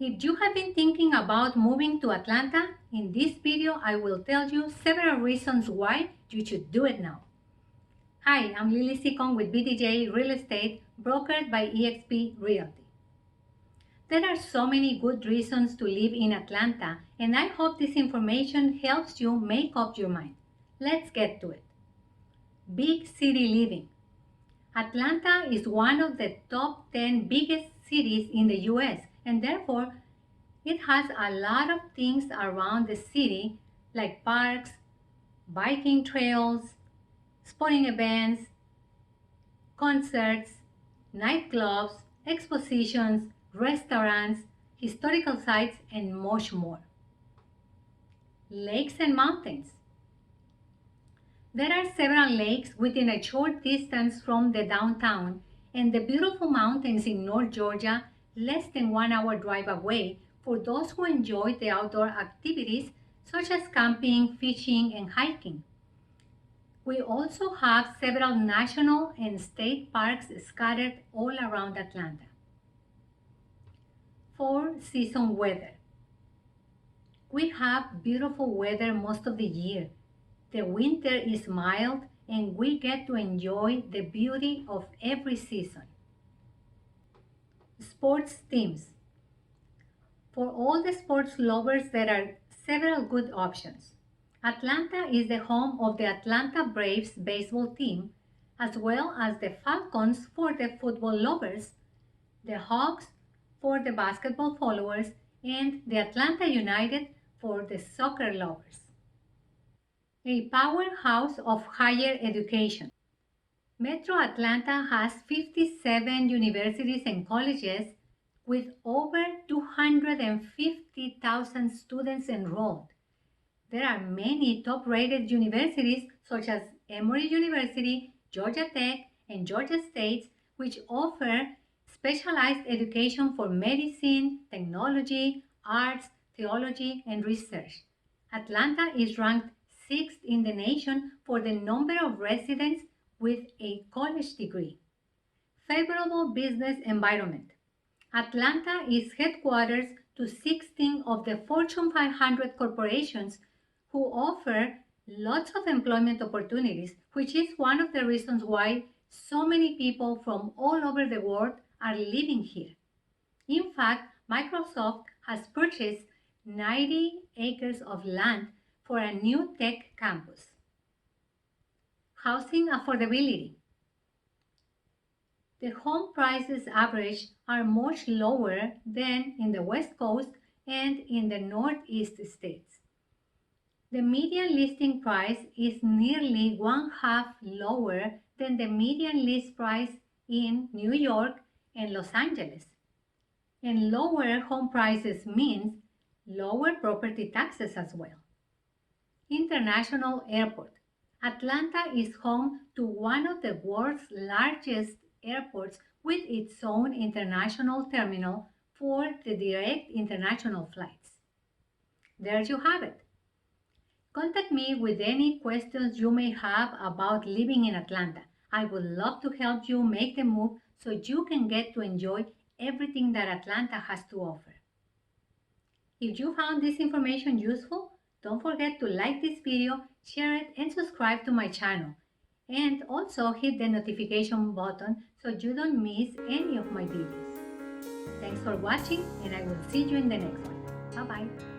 If you have been thinking about moving to Atlanta, in this video I will tell you several reasons why you should do it now. Hi, I'm Lily Sicon with BTJ Real Estate, brokered by eXp Realty. There are so many good reasons to live in Atlanta, and I hope this information helps you make up your mind. Let's get to it. Big city living. Atlanta is one of the top 10 biggest cities in the US, and therefore it has a lot of things around the city like parks, biking trails, sporting events, concerts, nightclubs, expositions, restaurants, historical sites, and much more. Lakes and mountains. There are several lakes within a short distance from the downtown, and the beautiful mountains in North Georgia, less than 1 hour drive away, for those who enjoy the outdoor activities such as camping, fishing, and hiking. We also have several national and state parks scattered all around Atlanta. 4. Season weather. We have beautiful weather most of the year. The winter is mild and we get to enjoy the beauty of every season. Sports teams. For all the sports lovers, there are several good options. Atlanta is the home of the Atlanta Braves baseball team, as well as the Falcons for the football lovers, the Hawks for the basketball followers, and the Atlanta United for the soccer lovers. A powerhouse of higher education. Metro Atlanta has 57 universities and colleges with over 250,000 students enrolled. There are many top-rated universities such as Emory University, Georgia Tech, and Georgia State, which offer specialized education for medicine, technology, arts, theology, and research. Atlanta is ranked 6th in the nation for the number of residents with a college degree. Favorable business environment. Atlanta is headquarters to 16 of the Fortune 500 corporations who offer lots of employment opportunities, which is one of the reasons why so many people from all over the world are living here. In fact, Microsoft has purchased 90 acres of land for a new tech campus. Housing affordability. The home prices average are much lower than in the West Coast and in the Northeast states. The median listing price is nearly one-half lower than the median list price in New York and Los Angeles. And lower home prices means lower property taxes as well. International Airport. Atlanta is home to one of the world's largest airports with its own international terminal for the direct international flights. There you have it. Contact me with any questions you may have about living in Atlanta. I would love to help you make the move so you can get to enjoy everything that Atlanta has to offer. If you found this information useful, don't forget to like this video, share it, and subscribe to my channel. And also hit the notification button so you don't miss any of my videos. Thanks for watching, and I will see you in the next one. Bye-bye.